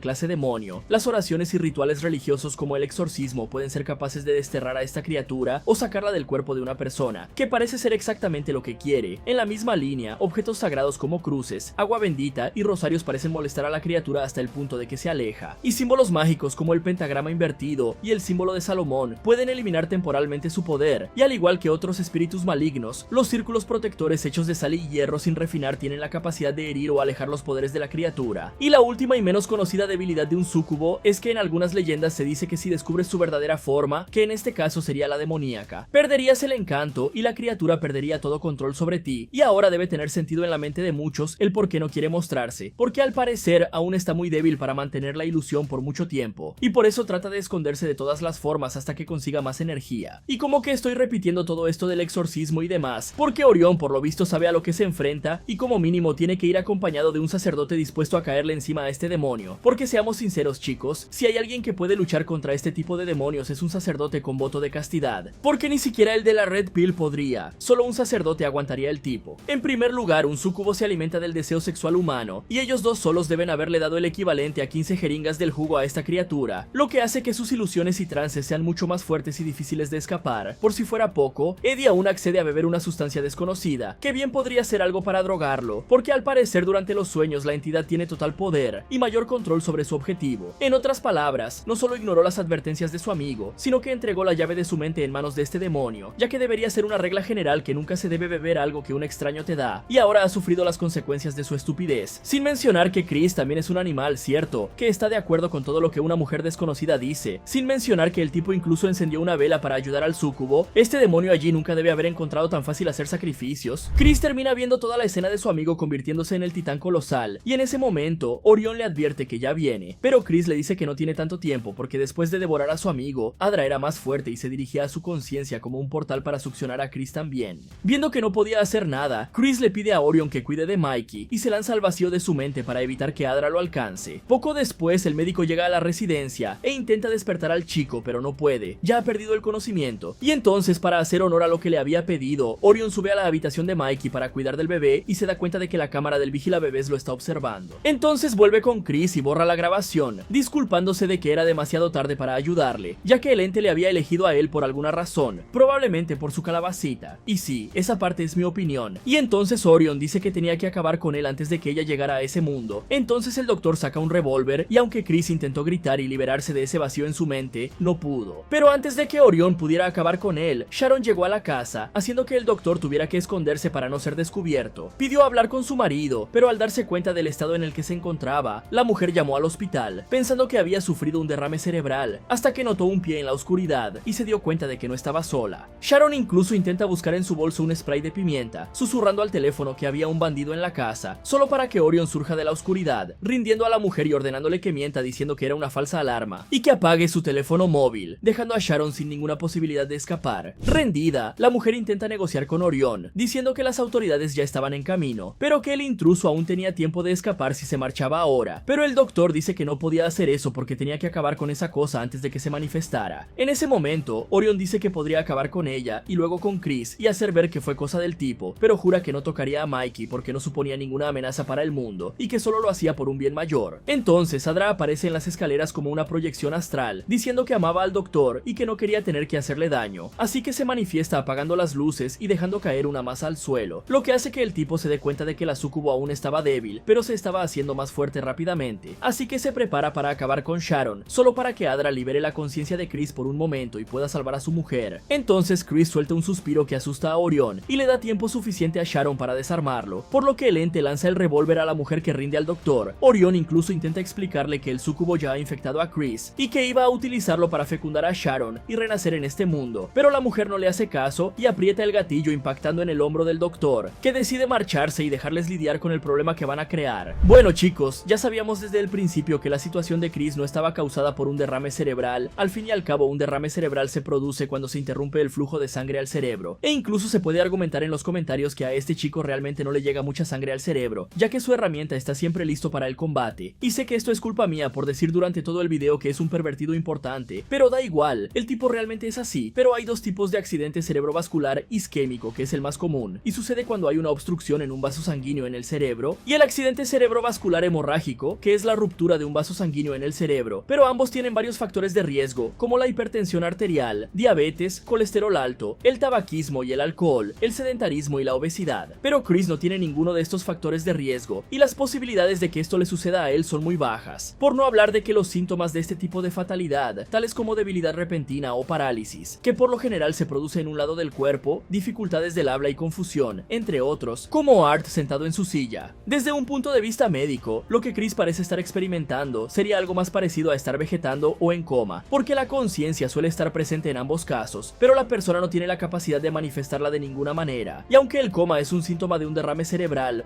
clase demonio. Las oraciones y rituales religiosos como el exorcismo pueden ser capaces de desterrar a esta criatura o sacarla del cuerpo de una persona, que parece ser exactamente lo que quiere. En la misma línea, objetos sagrados como cruces, agua bendita y rosarios parecen molestar a la criatura hasta el punto de que se aleja. Y símbolos mágicos como el pentagrama invertido y el símbolo de Salomón pueden eliminar temporalmente su poder, y al igual que otros espíritus malignos, los círculos protectores hechos de sal y hierro sin refinar tienen la capacidad de herir o alejar los poderes de la criatura. Y la última y menos conocida debilidad de un súcubo es que en algunas leyendas se dice que si descubres su verdadera forma, que en este caso sería la demoníaca, perderías el encanto y la criatura perdería todo control sobre ti. Y ahora debe tener sentido en la mente de muchos el por qué no quiere mostrarse, porque al parecer aún está muy débil para mantener la ilusión por mucho tiempo, y por eso trata de esconderse de todas las formas hasta que consiga más energía. Y como que estoy repitiendo todo esto del exorcismo y demás, porque Orión por lo visto sabe a lo que se enfrenta y como mínimo tiene que ir acompañado de un sacerdote dispuesto a caerle encima a este demonio, porque seamos sinceros chicos, si hay alguien que puede luchar contra este tipo de demonios es un sacerdote con voto de castidad, porque ni siquiera el de la Red Pill podría, solo un sacerdote aguantaría el tipo. En primer lugar, un súcubo se alimenta del deseo sexual humano, y ellos dos solos deben haberle dado el equivalente a 15 jeringas del jugo a esta criatura, lo que hace que sus ilusiones y trances sean mucho más fuertes y difíciles de escapar. Por si fuera poco, Eddie aún accede a beber una sustancia desconocida, que bien podría ser algo para drogarlo, porque al parecer durante los sueños la entidad tiene total poder y mayor control sobre su objetivo. En otras palabras, no solo ignoró las advertencias de su amigo, sino que entregó la llave de su mente en manos de este demonio, ya que debería ser una regla general que nunca se debe beber algo que un extraño te da, y ahora ha sufrido las consecuencias de su estupidez. Sin mencionar que Chris también es un animal, cierto, que está de acuerdo con todo lo que una mujer desconocida dice, sin mencionar que el tipo incluso encendió una vela para ayudar al súcubo. Este demonio allí nunca debe haber encontrado tan fácil hacer sacrificios. Chris termina viendo toda la escena de su amigo convirtiéndose en el titán colosal, y en ese momento, Orión le advierte que ya viene, pero Chris le dice que no tiene tanto tiempo porque después de devorar a su amigo, Adra era más fuerte y se dirigía a su conciencia como un portal para succionar a Chris también. Viendo que no podía hacer nada, Chris le pide a Orión que cuide de Mikey y se lanza al vacío de su mente para evitar que Adra lo alcance. Poco después, el médico llega a la residencia e intenta despertar al chico, pero no puede, ya ha perdido el conocimiento. Y entonces, para hacer honor a lo que le había pedido, Orión sube a la habitación de Mikey para cuidar del bebé y se da cuenta de que la cámara del vigilabebés lo está observando. Entonces vuelve con Chris y borra la grabación, disculpándose de que era demasiado tarde para ayudarle, ya que el ente le había elegido a él por alguna razón, probablemente por su calabacita. Y sí, esa parte es mi opinión. Y entonces Orión dice que tenía que acabar con él antes de que ella llegara a ese mundo. Entonces el doctor saca un revólver y aunque Chris intentó gritar y liberarse de ese vacío en su mente, no pudo. Pero antes de que Orión pudiera acabar con él, Sharon llegó a la casa, haciendo que el doctor tuviera que esconderse para no ser descubierto. Pidió hablar con su marido, pero al darse cuenta del estado en el que se encontraba, la mujer llamó al hospital, pensando que había sufrido un derrame cerebral, hasta que notó un pie en la oscuridad y se dio cuenta de que no estaba sola. Sharon incluso intenta buscar en su bolso un spray de pimienta, susurrando al teléfono que había un bandido en la casa, solo para que Orión surja de la oscuridad, rindiendo a la mujer y ordenándole que mienta diciendo que era una falsa alarma y que apague su teléfono móvil, dejando a Sharon sin ninguna posibilidad de escapar. Rendida, la mujer intenta negociar con Orión, diciendo que las autoridades ya estaban en camino, pero que el intruso aún tenía tiempo de escapar si se marchaba ahora. Pero el doctor dice que no podía hacer eso porque tenía que acabar con esa cosa antes de que se manifestara. En ese momento, Orión dice que podría acabar con ella y luego con Chris y hacer ver que fue cosa del tipo, pero jura que no tocaría a Mikey porque no suponía ninguna amenaza para el mundo y que solo lo hacía por un bien mayor. Entonces Adra aparece en las escaleras como una proyección astral, diciendo que amaba al doctor y que no quería tener que hacerle daño, así que se manifiesta apagando las luces y dejando caer una masa al suelo, lo que hace que el tipo se dé cuenta de que la súcubo aún estaba débil, pero se estaba haciendo más fuerte rápidamente, así que se prepara para acabar con Sharon, solo para que Adra libere la conciencia de Chris por un momento y pueda salvar a su mujer. Entonces Chris suelta un suspiro que asusta a Orión y le da tiempo suficiente a Sharon para desarmarlo, por lo que el ente lanza el revólver a la mujer que rinde al doctor. Orión incluso intenta explicarle que el súcubo ya ha infectado a Chris y que iba a utilizarlo para fecundar a Sharon y renacer en este mundo, pero la mujer no le hace caso y aprieta el gatillo impactando en el hombro del doctor, que decide marcharse y dejarles lidiar con el problema que van a crear. Bueno chicos, ya sabíamos desde el principio que la situación de Chris no estaba causada por un derrame cerebral. Al fin y al cabo, un derrame cerebral se produce cuando se interrumpe el flujo de sangre al cerebro, e incluso se puede argumentar en los comentarios que a este chico realmente no le llega mucha sangre al cerebro, ya que su herramienta está siempre listo para el combate. Y sé que esto es culpa mía por decir durante todo el video que es un pervertido importante, pero da igual, el tipo realmente es así. Pero hay dos tipos de accidente cerebrovascular isquémico, que es el más común, y sucede cuando hay una obstrucción en un vaso sanguíneo en el cerebro, y el accidente cerebrovascular hemorrágico, que es la ruptura de un vaso sanguíneo en el cerebro, pero ambos tienen varios factores de riesgo, como la hipertensión arterial, diabetes, colesterol alto, el tabaquismo y el alcohol, el sedentarismo y la obesidad. Pero Chris no tiene ninguno de estos factores de riesgo, y las posibilidades de que esto le suceda a él son muy bajas, por no hablar de que los síntomas de este tipo de fatalidad, tales como debilidad repentina o parálisis, que por lo general se produce en un lado del cuerpo, dificultades del habla y confusión, entre otros, como Art sentado en su silla. Desde un punto de vista médico, lo que Chris parece estar experimentando sería algo más parecido a estar vegetando o en coma, porque la conciencia suele estar presente en ambos casos, pero la persona no tiene la capacidad de manifestarla de ninguna manera. Y aunque el coma es un síntoma de un derrame cerebral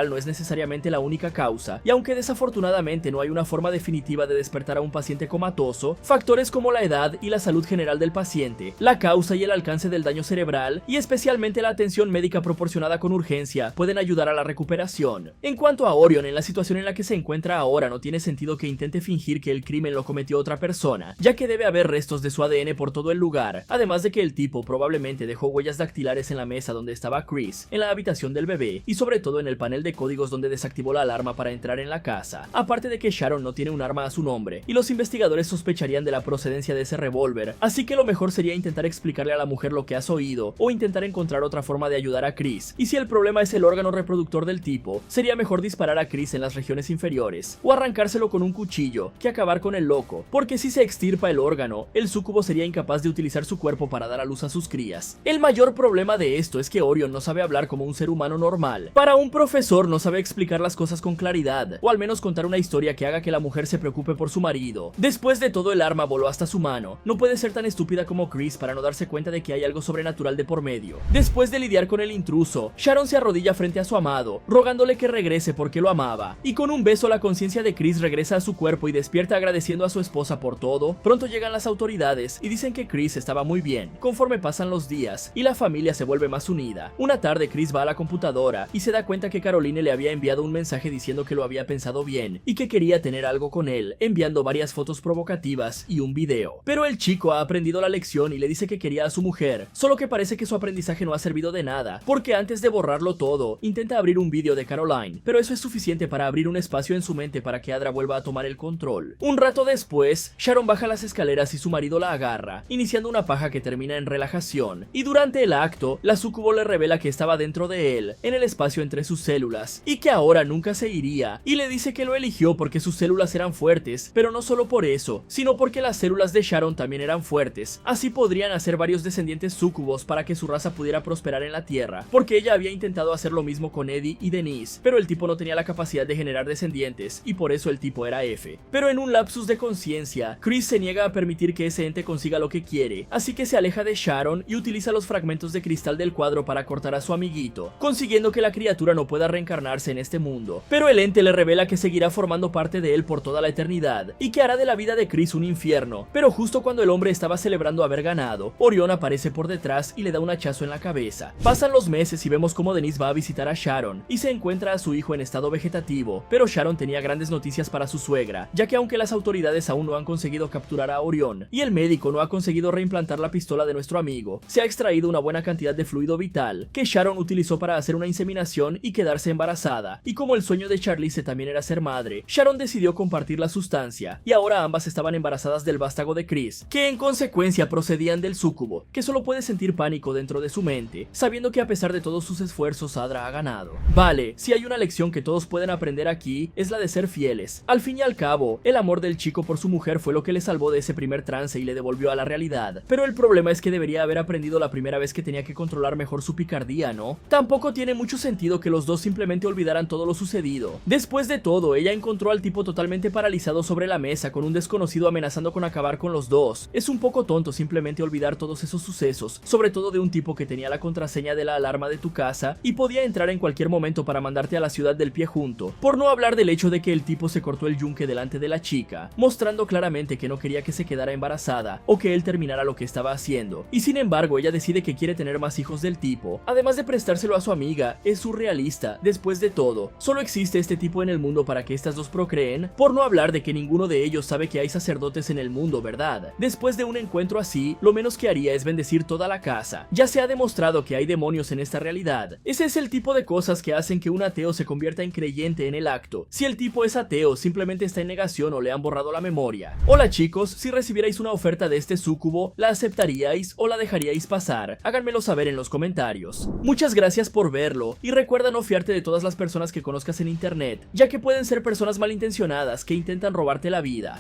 no es necesariamente la única causa, y aunque desafortunadamente no hay una forma definitiva de despertar a un paciente comatoso, factores como la edad y la salud general del paciente, la causa y el alcance del daño cerebral, y especialmente la atención médica proporcionada con urgencia, pueden ayudar a la recuperación. En cuanto a Orion, en la situación en la que se encuentra ahora, no tiene sentido que intente fingir que el crimen lo cometió otra persona, ya que debe haber restos de su ADN por todo el lugar, además de que el tipo probablemente dejó huellas dactilares en la mesa donde estaba Chris, en la habitación del bebé, y sobre todo en el panel de códigos donde desactivó la alarma para entrar en la casa. Aparte de que Sharon no tiene un arma a su nombre, y los investigadores sospecharían de la procedencia de ese revólver, así que lo mejor sería intentar explicarle a la mujer lo que has oído, o intentar encontrar otra forma de ayudar a Chris. Y si el problema es el órgano reproductor del tipo, sería mejor disparar a Chris en las regiones inferiores, o arrancárselo con un cuchillo, que acabar con el loco, porque si se extirpa el órgano, el súcubo sería incapaz de utilizar su cuerpo para dar a luz a sus crías. El mayor problema de esto es que Orion no sabe hablar como un ser humano normal. Para un profesor no sabe explicar las cosas con claridad, o al menos contar una historia que haga que la mujer se preocupe por su marido. Después de todo, el arma voló hasta su mano. No puede ser tan estúpida como Chris para no darse cuenta de que hay algo sobrenatural de por medio. Después de lidiar con el intruso, Sharon se arrodilla frente a su amado, rogándole que regrese porque lo amaba, y con un beso la conciencia de Chris regresa a su cuerpo y despierta agradeciendo a su esposa por todo. Pronto llegan las autoridades y dicen que Chris estaba muy bien. Conforme pasan los días y la familia se vuelve más unida, una tarde Chris va a la computadora y se da cuenta que Caroline le había enviado un mensaje diciendo que lo había pensado bien y que quería tener algo con él, enviando varias fotos provocativas y un video. Pero el chico ha aprendido la lección y le dice que quería a su mujer, solo que parece que su aprendizaje no ha servido de nada, porque antes de borrarlo todo, intenta abrir un vídeo de Caroline, pero eso es suficiente para abrir un espacio en su mente para que Adra vuelva a tomar el control. Un rato después, Sharon baja las escaleras y su marido la agarra, iniciando una paja que termina en relajación, y durante el acto, la súcubo le revela que estaba dentro de él, en el espacio entre sus células, y que ahora nunca se iría, y le dice que lo eligió porque sus células eran fuertes, pero no solo por eso, sino porque las células de Sharon también eran fuertes. Así podrían hacer varios descendientes súcubos para que su raza pudiera prosperar en la Tierra, porque ella había intentado hacer lo mismo con Eddie y Denise, pero el tipo no tenía la capacidad de generar descendientes, y por eso el tipo era F. Pero en un lapsus de conciencia, Chris se niega a permitir que ese ente consiga lo que quiere, así que se aleja de Sharon y utiliza los fragmentos de cristal del cuadro para cortar a su amiguito, consiguiendo que la criatura no pueda reencarnarse en este mundo. Pero el ente le revela que seguirá formando parte de él por toda la eternidad, y que hará de la vida de Chris un infierno. Pero justo cuando el hombre estaba celebrando haber ganado, Orion aparece por detrás y le da un hachazo en la cabeza. Pasan los meses y vemos cómo Denise va a visitar a Sharon, y se encuentra a su hijo en estado vegetativo, pero Sharon tenía grandes noticias para su suegra, ya que aunque las autoridades aún no han conseguido capturar a Orion, y el médico no ha conseguido reimplantar la pistola de nuestro amigo, se ha extraído una buena cantidad de fluido vital, que Sharon utilizó para hacer una inseminación y quedarse embarazada, y como el sueño de Charlize también era ser madre, Sharon decidió compartir la sustancia, y ahora ambas estaban embarazadas del vástago de Chris, que en consecuencia procedían del súcubo, que solo puede sentir pánico dentro de su mente, sabiendo que a pesar de todos sus esfuerzos Adra ha ganado. Vale, si hay una lección que todos pueden aprender aquí, es la de ser fieles. Al fin y al cabo, el amor del chico por su mujer fue lo que le salvó de ese primer trance y le devolvió a la realidad, pero el problema es que debería haber aprendido la primera vez que tenía que controlar mejor su picardía, ¿no? Tampoco tiene mucho sentido que los dos simplemente olvidaran todo lo sucedido. Después de todo, ella encontró al tipo totalmente paralizado sobre la mesa con un desconocido amenazando con acabar con los dos. Es un poco tonto simplemente olvidar todos esos sucesos, sobre todo de un tipo que tenía la contraseña de la alarma de tu casa y podía entrar en cualquier momento para mandarte a la ciudad del pie junto, por no hablar del hecho de que el tipo se cortó el yunque delante de la chica, mostrando claramente que no quería que se quedara embarazada o que él terminara lo que estaba haciendo, y sin embargo ella decide que quiere tener más hijos del tipo. Además de prestárselo a su amiga, es surrealista. Después de todo, solo existe este tipo en el mundo para que estas dos procreen, por no hablar de que ninguno de ellos sabe que hay sacerdotes en el mundo, ¿verdad? Después de un encuentro así, lo menos que haría es bendecir toda la casa. Ya se ha demostrado demostrado que hay demonios en esta realidad. Ese es el tipo de cosas que hacen que un ateo se convierta en creyente en el acto. Si el tipo es ateo, simplemente está en negación o le han borrado la memoria. Hola chicos, si recibierais una oferta de este súcubo, ¿la aceptaríais o la dejaríais pasar? Háganmelo saber en los comentarios. Muchas gracias por verlo y recuerda no fiarte de todas las personas que conozcas en internet, ya que pueden ser personas malintencionadas que intentan robarte la vida.